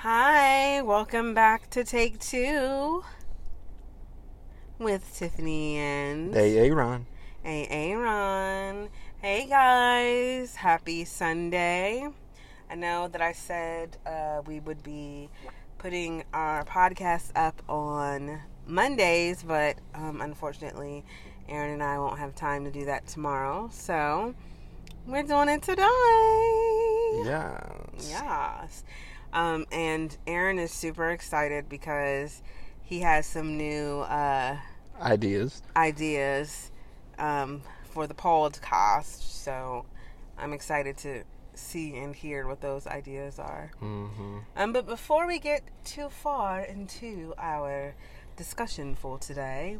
Hi, welcome back to Take Two with Tiffany and Aaron. Aaron. Hey guys, happy Sunday. I know that I said we would be putting our podcast up on Mondays, but unfortunately, Aaron and I won't have time to do that tomorrow. So we're doing it today. Yes. And Aaron is super excited because he has some new Ideas for the podcast. So I'm excited to see and hear what those ideas are. Mm-hmm. But before we get too far into our discussion for today,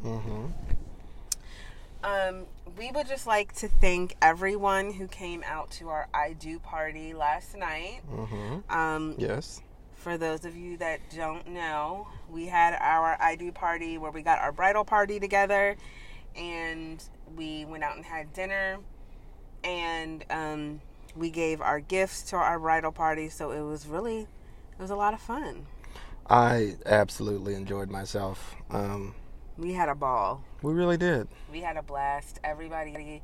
we would just like to thank everyone who came out to our I Do party last night. Yes. For those of you that don't know, we had our I Do party where we got our bridal party together, and we went out and had dinner, and we gave our gifts to our bridal party. So it was a lot of fun. I absolutely enjoyed myself. We had a ball. We really did. We had a blast. Everybody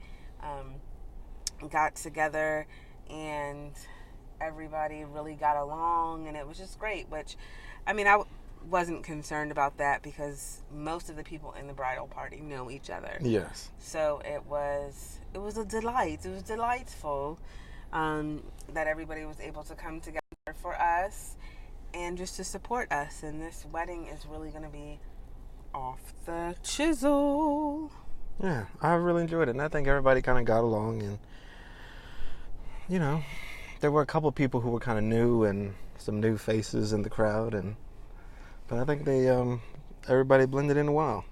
got together and everybody really got along, and it was just great. Which, I mean, I wasn't concerned about that because most of the people in the bridal party know each other. Yes. So it was a delight. It was delightful that everybody was able to come together for us and just to support us. And this wedding is really going to be off the chisel. Yeah, I really enjoyed it, and I think everybody kind of got along, and there were a couple of people who were kind of new and some new faces in the crowd, but I think everybody blended in well.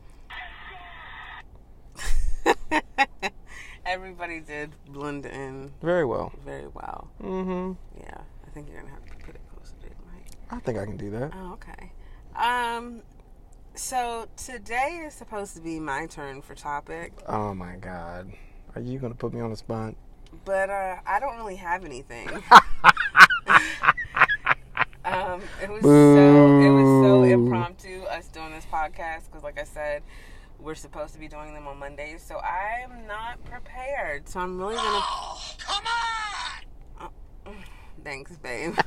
Everybody did blend in very well. Very well. Mm-hmm. Yeah, I think you're gonna have to put it closer to the mic. I think I can do that. Oh, okay. So today is supposed to be my turn for topic. Oh my God, are you gonna put me on the spot? But I don't really have anything. It was so impromptu us doing this podcast because, like I said, we're supposed to be doing them on Mondays, so I'm not prepared. So I'm really gonna. Oh, come on! Thanks, babe.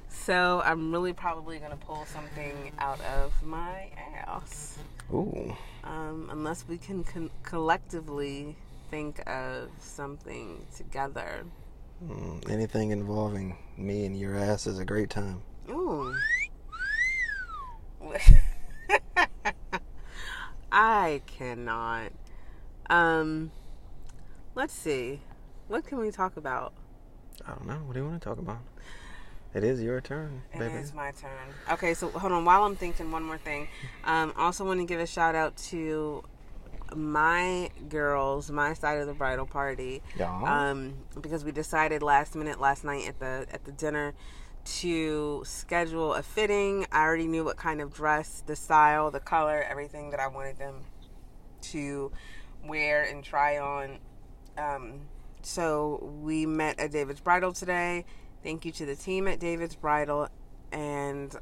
So I'm really probably gonna pull something out of my ass. Ooh. Unless we can collectively think of something together. Anything involving me and your ass is a great time. Ooh. I cannot. Let's see. What can we talk about? I don't know. What do you want to talk about? It is your turn, baby. It is my turn. Okay, so hold on. While I'm thinking, one more thing. Also want to give a shout out to my girls, my side of the bridal party. Yeah. Because we decided last minute last night at the dinner to schedule a fitting. I already knew what kind of dress, the style, the color, everything that I wanted them to wear and try on. So we met at David's Bridal today. Thank you to the team at David's Bridal, and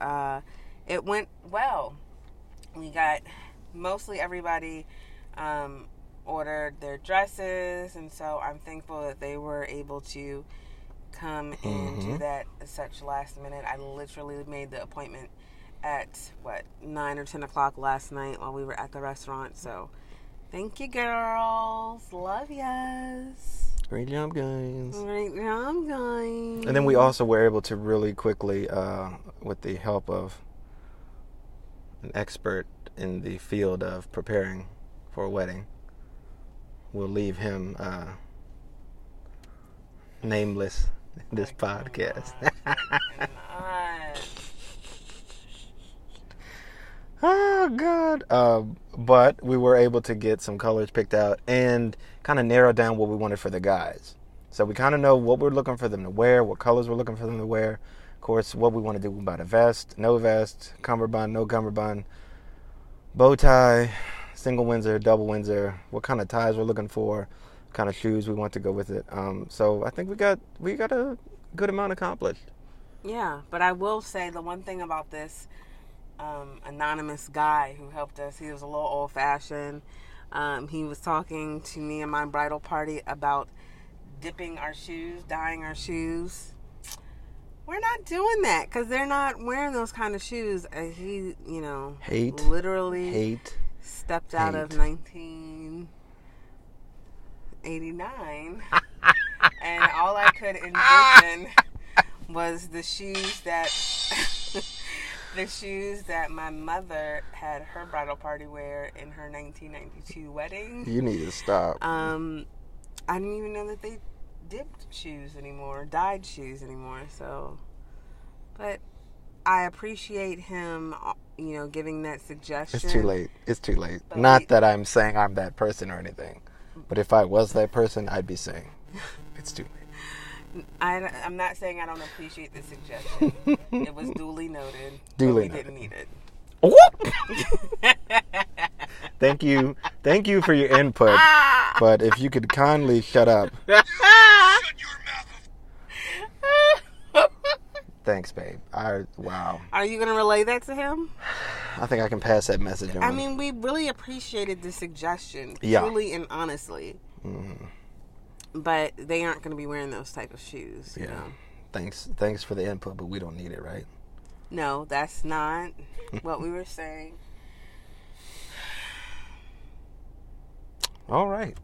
it went well. We got mostly everybody ordered their dresses, and so I'm thankful that they were able to come and do that at such last minute. I literally made the appointment at 9 or 10 o'clock last night while we were at the restaurant. So thank you, girls. Love yas. Great job, guys. Great job, guys. And then we also were able to really quickly, with the help of an expert in the field of preparing for a wedding, we'll leave him nameless in this podcast. Oh, God. But we were able to get some colors picked out and kind of narrow down what we wanted for the guys. So we kind of know what we're looking for them to wear, what colors we're looking for them to wear. Of course, what we want to do about a vest, no vest, cummerbund, no cummerbund, bow tie, single Windsor, double Windsor, what kind of ties we're looking for, what kind of shoes we want to go with it. So I think we got a good amount accomplished. Yeah, but I will say the one thing about this anonymous guy who helped us, he was a little old-fashioned. He was talking to me and my bridal party about dipping our shoes, dyeing our shoes. We're not doing that because they're not wearing those kind of shoes. He, literally stepped out of 1989, and all I could envision was the shoes that my mother had her bridal party wear in her 1992 wedding. You need to stop. I didn't even know that they dipped shoes anymore, dyed shoes anymore. So, but I appreciate him, giving that suggestion. It's too late. But not that I'm saying I'm that person or anything, but if I was that person, I'd be saying it's too late. I'm not saying I don't appreciate the suggestion. It was duly noted. Duly noted. Didn't need it. Thank you for your input. But if you could kindly shut up. Shut your mouth. Thanks, babe. Wow. Are you going to relay that to him? I think I can pass that message on. I mean, we really appreciated the suggestion. Yeah. Truly and honestly. Mm-hmm. But they aren't going to be wearing those type of shoes. You know? Thanks for the input, but we don't need it, right? No, that's not what we were saying. All right.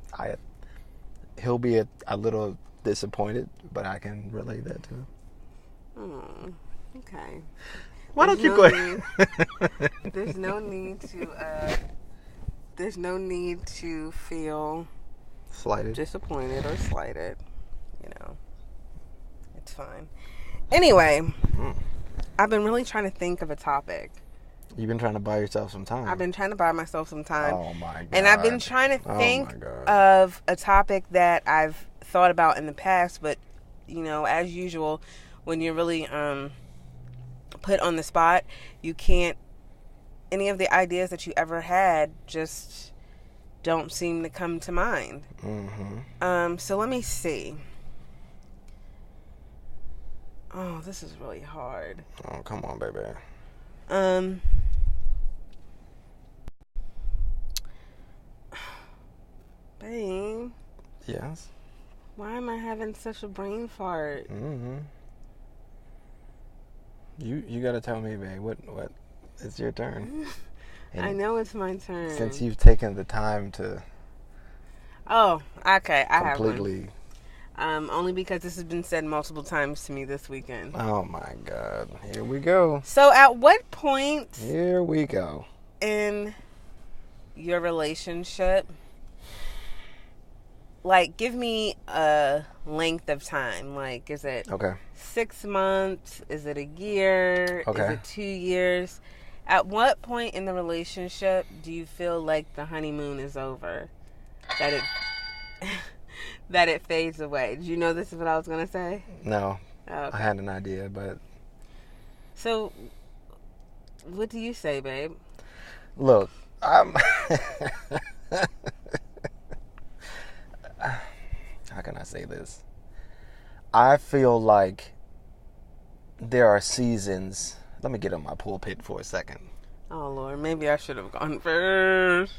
He'll be a little disappointed, but I can relay that to him. Okay. Why don't you go ahead? There's no need to feel slighted, disappointed, or slighted. It's fine. Anyway, I've been really trying to think of a topic. You've been trying to buy yourself some time. I've been trying to buy myself some time. Oh my God. And I've been trying to think of a topic that I've thought about in the past, but as usual, when you're really put on the spot, you can't. Any of the ideas that you ever had just don't seem to come to mind. Mm-hmm. So let me see. Oh, this is really hard. Oh, come on, baby. Babe. Yes? Why am I having such a brain fart? Mm-hmm. You gotta tell me, babe. What? It's your turn. I know it's my turn. Since you've taken the time to... Oh, okay. I have one. Completely... Only because this has been said multiple times to me this weekend. Oh my God. Here we go. So at what point... Here we go. In your relationship... give me a length of time. Is it 6 months? Is it a year? Okay. Is it 2 years? At what point in the relationship do you feel like the honeymoon is over? That it fades away? Did you know this is what I was going to say? No. Oh, okay. I had an idea, but... So, what do you say, babe? Look, I'm... How can I say this? I feel like there are seasons. Let me get on my pulpit for a second. Oh, Lord. Maybe I should have gone first.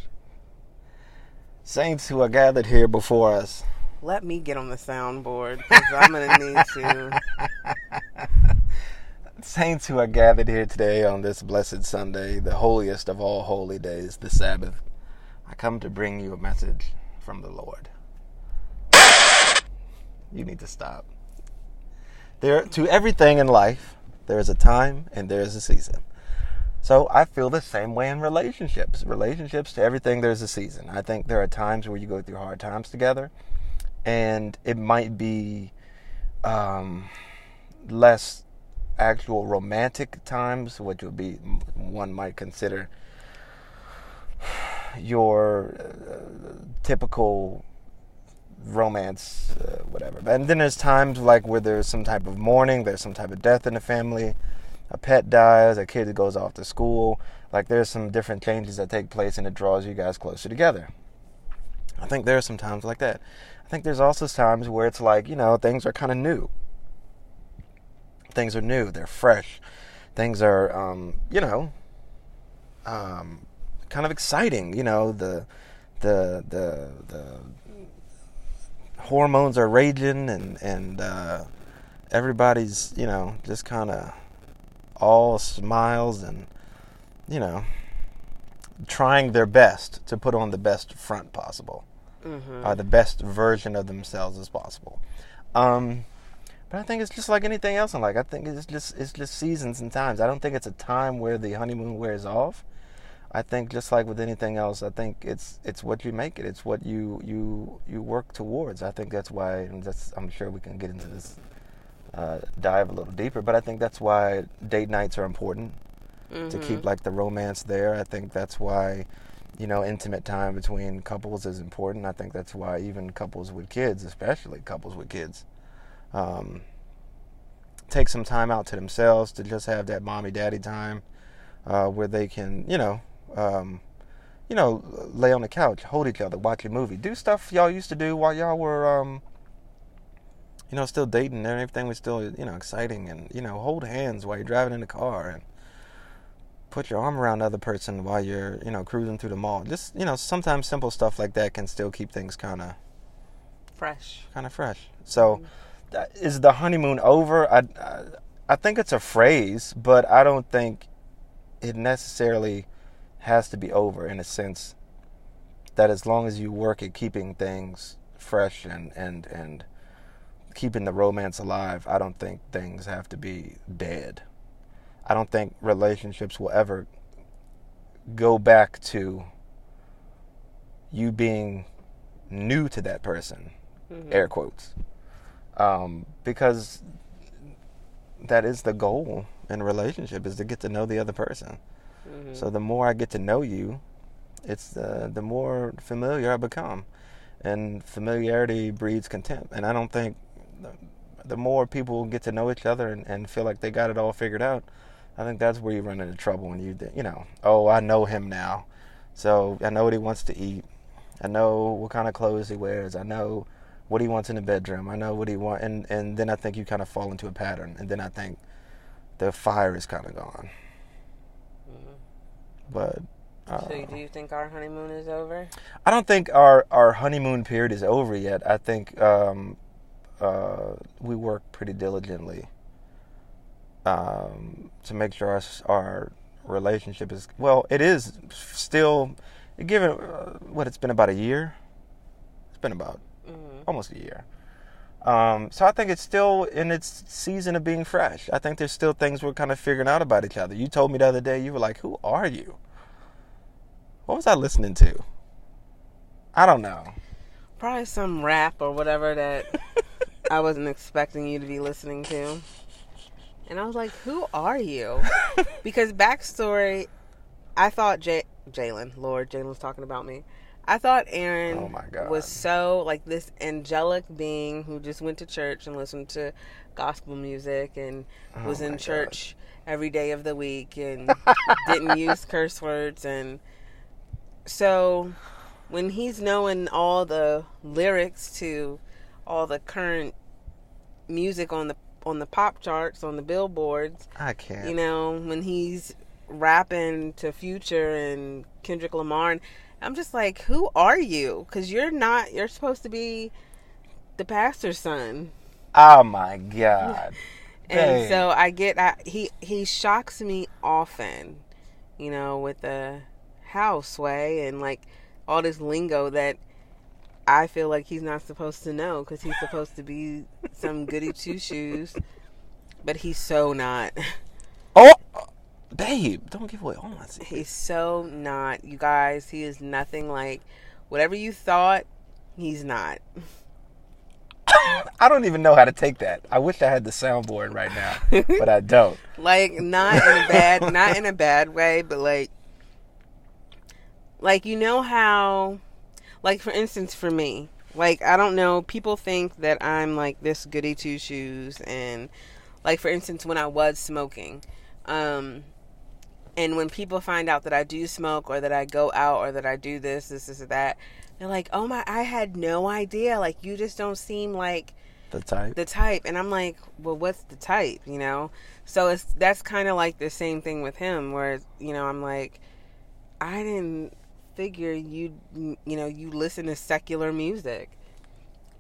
Saints who are gathered here before us. Let me get on the soundboard, because I'm going to need to. Saints who are gathered here today on this blessed Sunday, the holiest of all holy days, the Sabbath. I come to bring you a message from the Lord. You need to stop. To everything in life, there is a time and there is a season. So I feel the same way in relationships. Relationships, to everything, there's a season. I think there are times where you go through hard times together, and it might be less actual romantic times, which would be, one might consider your typical romance, whatever. And then there's times where there's some type of mourning, there's some type of death in the family, a pet dies, a kid goes off to school. There's some different changes that take place, and it draws you guys closer together. I think there are some times like that. I think there's also times where it's things are kind of new. things are new, they're fresh, things are, kind of exciting. The hormones are raging, and everybody's, just kind of all smiles and, trying their best to put on the best front possible, or the best version of themselves as possible. But I think it's just like anything else in life. I think it's just seasons and times. I don't think it's a time where the honeymoon wears off. I think just like with anything else, I think it's what you make it. It's what you work towards. I think that's why, and I'm sure we can get into this, dive a little deeper, but I think that's why date nights are important, to keep like the romance there. I think that's why, intimate time between couples is important. I think that's why even couples with kids, especially couples with kids, take some time out to themselves to just have that mommy daddy time, where they can, lay on the couch, hold each other, watch a movie, do stuff y'all used to do while y'all were, still dating, and everything was still, exciting, and, hold hands while you're driving in the car, and put your arm around the other person while you're, cruising through the mall. Just, sometimes simple stuff like that can still keep things kind of fresh. So, is the honeymoon over? I think it's a phrase, but I don't think it necessarily has to be over, in a sense that as long as you work at keeping things fresh and keeping the romance alive, I don't think things have to be dead. I don't think relationships will ever go back to you being new to that person, air quotes, because that is the goal in a relationship, is to get to know the other person. So the more I get to know you, it's the more familiar I become, and familiarity breeds contempt. And I don't think the more people get to know each other and feel like they got it all figured out, I think that's where you run into trouble. When I know him now, so I know what he wants to eat, I know what kind of clothes he wears, I know what he wants in the bedroom, I know what he wants, and then I think you kind of fall into a pattern, and then I think the fire is kind of gone. But so do you think our honeymoon is over? I don't think our honeymoon period is over yet. I think we work pretty diligently to make sure our relationship is, well, it is still, given it's been about a year. It's been about almost a year. So I think it's still in its season of being fresh. I think there's still things we're kind of figuring out about each other. You told me the other day, you were like, who are you? What was I listening to? I don't know. Probably some rap or whatever that I wasn't expecting you to be listening to. And I was like, who are you? Because backstory, I thought Jalen's talking about me. I thought Aaron was so like this angelic being who just went to church and listened to gospel music and was in church every day of the week and didn't use curse words. And so when he's knowing all the lyrics to all the current music on the pop charts, on the billboards, I can't. When he's rapping to Future and Kendrick Lamar, and I'm just like, who are you? Because you're supposed to be the pastor's son. Oh my God. And so he shocks me often, with the house way and like all this lingo that I feel like he's not supposed to know, because he's supposed to be some goody two shoes, but he's so not. Oh, babe, don't give away all my secrets. He's so not. You guys, he is nothing like whatever you thought. He's not. I don't even know how to take that. I wish I had the soundboard right now, but I don't. Like not in a bad way, but like how, like for instance, for me, like I don't know, people think that I'm like this goody two shoes, and like for instance, when I was smoking, and when people find out that I do smoke or that I go out or that I do this or that, they're like, oh my, I had no idea. Like, you just don't seem like The type. The type. And I'm like, well, what's the type, you know? So that's kind of like the same thing with him, where, you know, I'm like, I didn't figure you listen to secular music.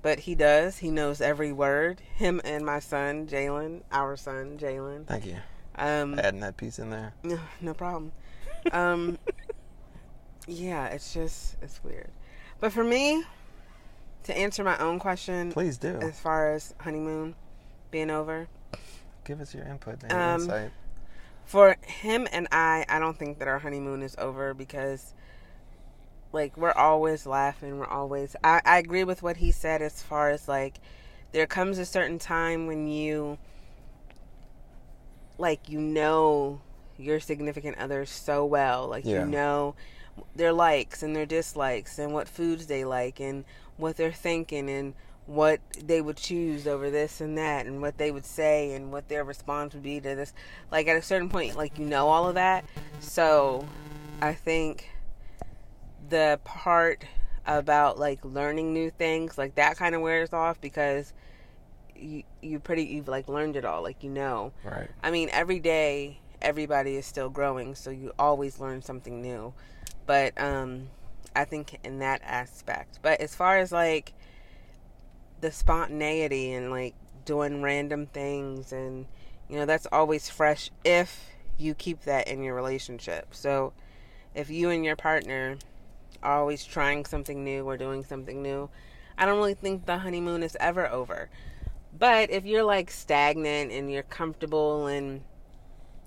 But he does. He knows every word. Him and my son, Jalen, our son, Jalen. Thank you. Adding that piece in there. No problem. Yeah, it's weird. But for me, to answer my own question. Please do. As far as honeymoon being over. Give us your input and your insight. For him and I don't think that our honeymoon is over because, like, we're always laughing. We're always... I agree with what he said as far as, like, there comes a certain time when you, like, you know your significant other so well. Like, you know their likes and their dislikes and what foods they like and what they're thinking and what they would choose over this and that and what they would say and what their response would be to this. Like, at a certain point, like, you know all of that. So I think the part about, like, learning new things, like, that kind of wears off because you've like learned it all, like, you know. Right. I mean, every day everybody is still growing, so you always learn something new. But I think in that aspect. But as far as, like, the spontaneity and, like, doing random things and, you know, that's always fresh if you keep that in your relationship. So if you and your partner are always trying something new or doing something new, I don't really think the honeymoon is ever over. But if you're, like, stagnant and you're comfortable and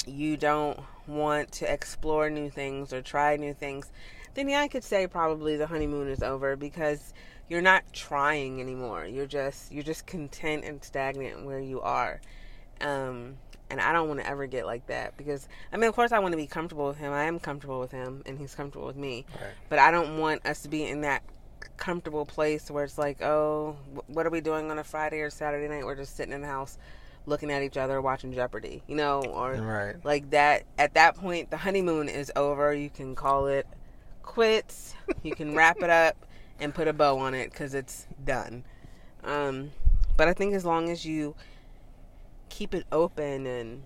you don't want to explore new things or try new things, then yeah, I could say probably the honeymoon is over because you're not trying anymore. You're just content and stagnant where you are. And I don't want to ever get like that because, I mean, of course I want to be comfortable with him. I am comfortable with him and he's comfortable with me. Right. But I don't want us to be in that comfortable place where it's like, oh, what are we doing on a Friday or Saturday night? We're just sitting in the house looking at each other watching Jeopardy, you know, or right. Like that. At that point, the honeymoon is over. You can call it quits. You can wrap it up and put a bow on it because it's done. But I think as long as you keep it open and,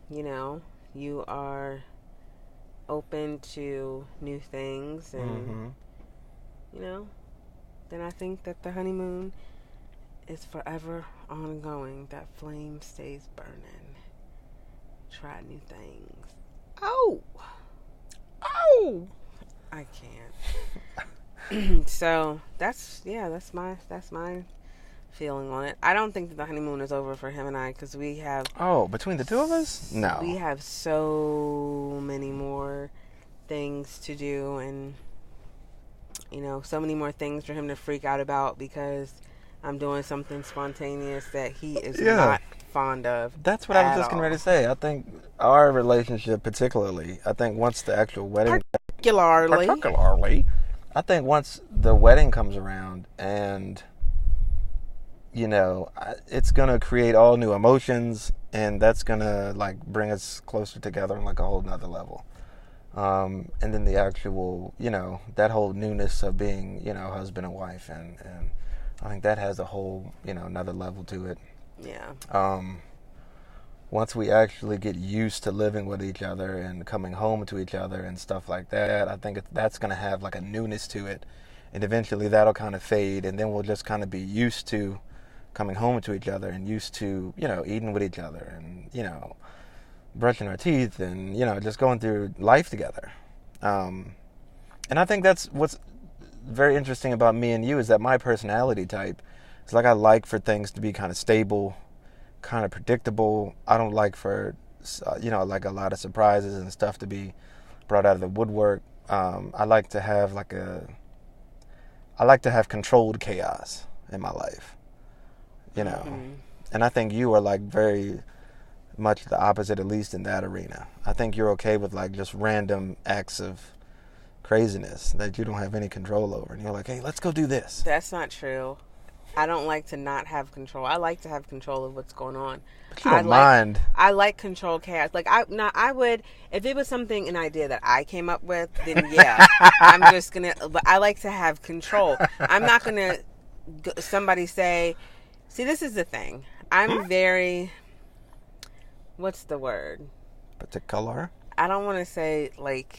you know, you are open to new things and, you know, then I think that the honeymoon is forever ongoing. That flame stays burning. Try new things. Oh! I can't. So that's my feeling on it. I don't think that the honeymoon is over for him and I because we have... Oh, between the two of us? No. We have so many more things to do and, you know, so many more things for him to freak out about because I'm doing something spontaneous that he is not fond of. That's what I was just getting ready to say. I think our relationship particularly, I think once the actual wedding... Particularly. I think once the wedding comes around and, you know, it's going to create all new emotions and that's going to, like, bring us closer together on, like, a whole nother level. And then the actual, you know, that whole newness of being, you know, husband and wife and I think that has a whole, you know, another level to it. Yeah. Once we actually get used to living with each other and coming home to each other and stuff like that, I think that's going to have like a newness to it. And eventually that'll kind of fade and then we'll just kind of be used to coming home to each other and used to, you know, eating with each other and, you know, brushing our teeth and, you know, just going through life together. And I think that's what's very interesting about me and you is that my personality type is like I like for things to be kind of stable, kind of predictable. I don't like for, you know, like a lot of surprises and stuff to be brought out of the woodwork. I like to have controlled chaos in my life, you know. And I think you are like very much the opposite, at least in that arena. I think you're okay with like just random acts of craziness that you don't have any control over. And you're like, hey, let's go do this. That's not true. I don't like to not have control. I like to have control of what's going on. But you don't mind. I like control chaos. Like I would, if it was something, an idea that I came up with, then yeah, I'm just gonna. But I like to have control. I'm not gonna. Somebody say, See, this is the thing. I'm very, what's the word? Particular? I don't want to say, like,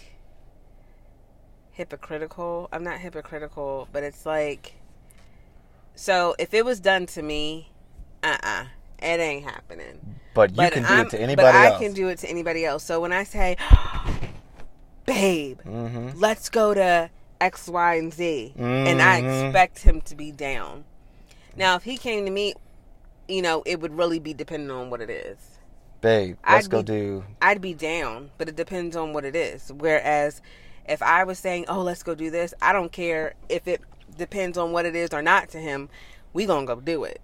hypocritical. I'm not hypocritical, but it's like, so if it was done to me, it ain't happening. But you can do it to anybody but else. I can do it to anybody else. So when I say, babe, let's go to X, Y, and Z, and I expect him to be down. Now, if he came to me, you know, it would really be dependent on what it is. Babe, let's go do... I'd be down, but it depends on what it is. Whereas, if I was saying, oh, let's go do this, I don't care if it depends on what it is or not to him. We gonna go do it.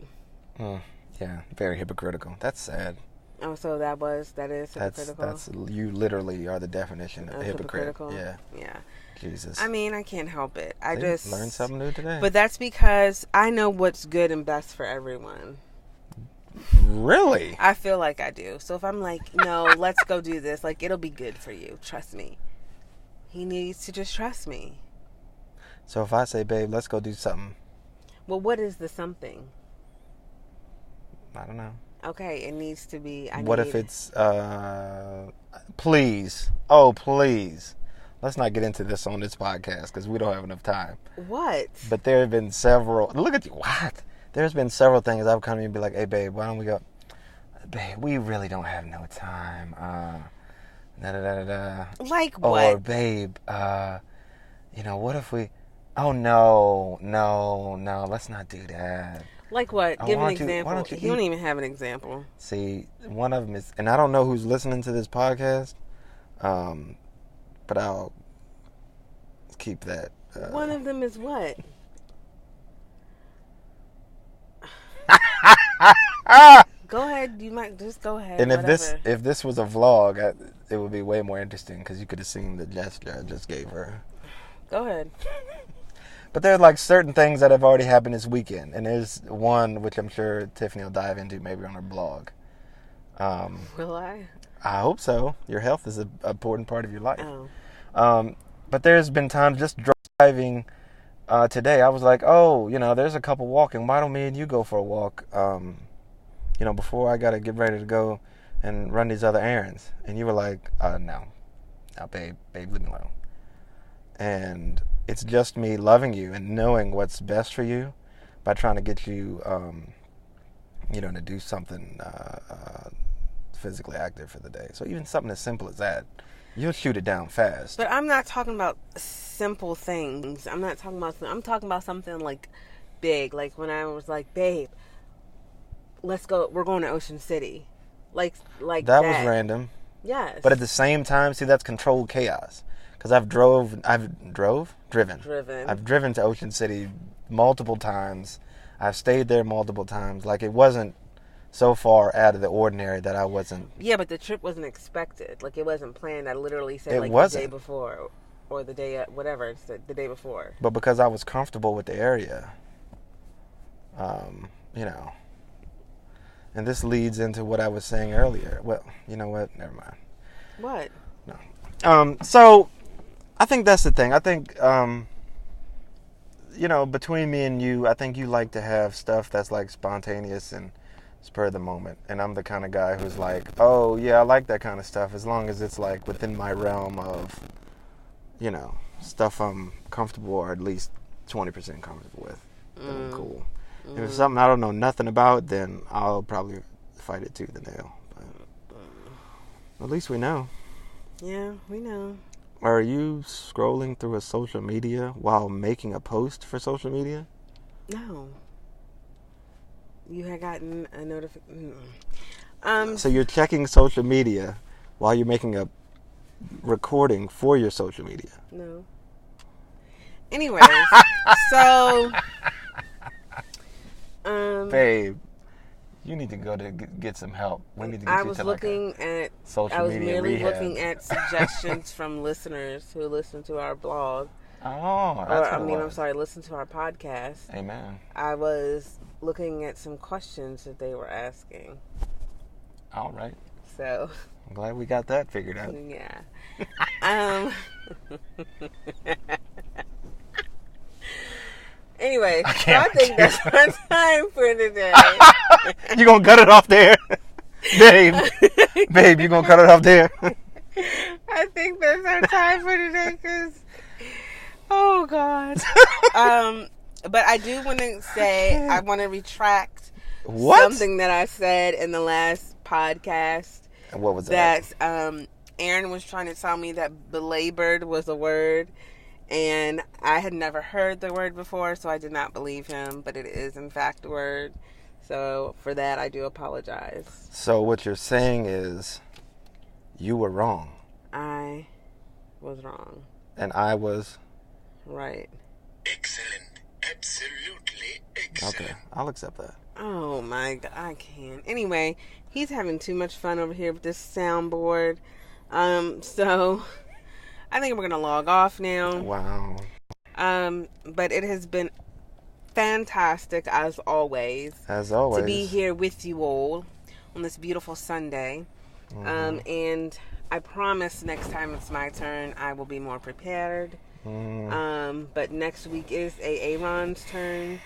Yeah, very hypocritical. That's sad. Oh, so that is hypocritical? That's you literally are the definition of hypocrite. Yeah. Jesus. I mean, I can't help it. I just learned something new today. But that's because I know what's good and best for everyone. Really? I feel like I do. So if I'm like, no, let's go do this, like, it'll be good for you. Trust me. He needs to just trust me. So if I say, babe, let's go do something. Well, what is the something? I don't know. Okay, it needs to be... What if it's, please. Oh, please. Let's not get into this on this podcast because we don't have enough time. What? But there have been several... Look at you. What? There's been several things I've come to you and be like, hey, babe, why don't we go... Babe, we really don't have no time. Like what? Or, babe, you know, what if we... Oh, no, let's not do that. Like what? Give an example. You don't even have an example. See, one of them is... And I don't know who's listening to this podcast, but I'll keep that. One of them is what? Go ahead. You might just go ahead. And whatever. if this was a vlog, it would be way more interesting because you could have seen the gesture I just gave her. Go ahead. But there are like certain things that have already happened this weekend, and there's one which I'm sure Tiffany will dive into maybe on her blog. Will I? I hope so. Your health is an important part of your life. Oh. But there's been times just driving today. I was like, oh, you know, there's a couple walking. Why don't me and you go for a walk? You know, before I got to get ready to go and run these other errands. And you were like, no, babe, leave me alone. And it's just me loving you and knowing what's best for you by trying to get you, you know, to do something physically active for the day. So even something as simple as that, you'll shoot it down fast. But I'm not talking about simple things. I'm talking about something like big. Like when I was like, babe, let's go. We're going to Ocean City. Like that. Was random. Yes. But at the same time, see, that's controlled chaos. Because I've driven. I've driven to Ocean City multiple times. I've stayed there multiple times. Like, it wasn't so far out of the ordinary that I wasn't... Yeah, but the trip wasn't expected. Like, it wasn't planned. I literally said, it like, wasn't. The day before. Or the day... Whatever. It's the day before. But because I was comfortable with the area. You know. And this leads into what I was saying earlier. Well, you know what? Never mind. What? No. So... I think that's the thing. I think, you know, between me and you, I think you like to have stuff that's like spontaneous and spur of the moment. And I'm the kind of guy who's like, oh, yeah, I like that kind of stuff as long as it's like within my realm of, you know, stuff I'm comfortable or at least 20% comfortable with. Then I'm cool. If it's something I don't know nothing about, then I'll probably fight it tooth and nail. But at least we know. Yeah, we know. Are you scrolling through a social media while making a post for social media? No. You had gotten a notification. So you're checking social media while you're making a recording for your social media? No. Anyways, so... Babe, you need to go to get some help. We need to get you to looking at social media rehab. looking at suggestions from listeners who listen to our blog. Oh, that's I'm sorry, listen to our podcast. Amen. I was looking at some questions that they were asking. All right. So I'm glad we got that figured out. Yeah. Anyway, I so can't I think with that's our time for today. You gonna cut it off there? Babe, you gonna cut it off there? I think that's our time for today, because, oh, God. But I do want to say, I want to retract something that I said in the last podcast. And what was that? That Aaron was trying to tell me that belabored was a word, and I had never heard the word before, so I did not believe him, but it is in fact a word. So for that, I do apologize. So what you're saying is, you were wrong. I was wrong. And I was right. Excellent. Absolutely excellent. Okay, I'll accept that. Oh my God, I can't. Anyway, he's having too much fun over here with this soundboard. So I think we're gonna log off now. Wow. But it has been fantastic as always. As always. To be here with you all on this beautiful Sunday. And I promise next time it's my turn, I will be more prepared. But next week is Aaron's turn,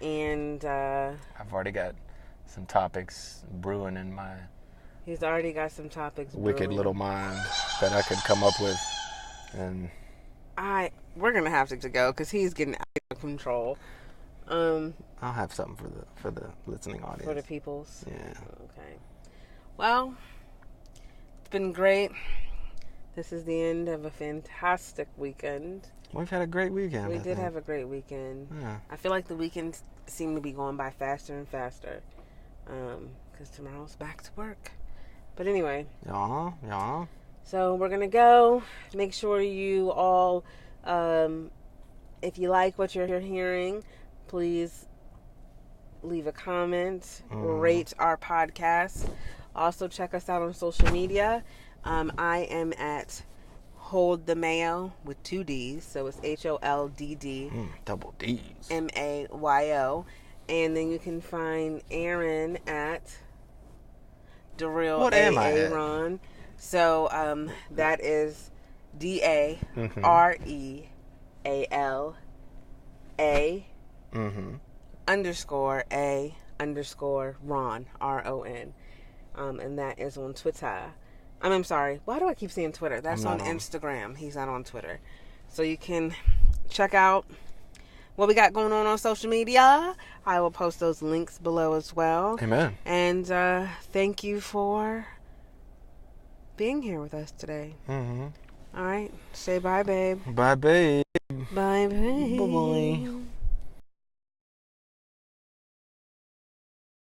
and I've already got some topics brewing in my he's already got some topics wicked brewing. little mind that I could come up with, and we're gonna have to go because he's getting out of control. I'll have something for the listening audience, for the peoples. Yeah. Okay. Well, it's been great. This is the end of a fantastic weekend. We've had a great weekend. We did have a great weekend. Yeah. I feel like the weekends seem to be going by faster and faster. Because tomorrow's back to work. But anyway. Yeah. So we're going to go. Make sure you all, if you like what you're hearing, please leave a comment, rate our podcast. Also check us out on social media. I am at Hold the Mayo with 2 D's, so it's HOLDD double D's MAYO, and then you can find Aaron at The Real What am I Aaron. So that is DAREALA underscore A underscore Ron RON, and that is on Twitter. I'm sorry. Why do I keep saying Twitter? That's on Instagram. He's not on Twitter. So you can check out what we got going on social media. I will post those links below as well. Amen. And thank you for being here with us today. All right. Say bye, babe. Bye, babe. Bye, babe. Bye-bye.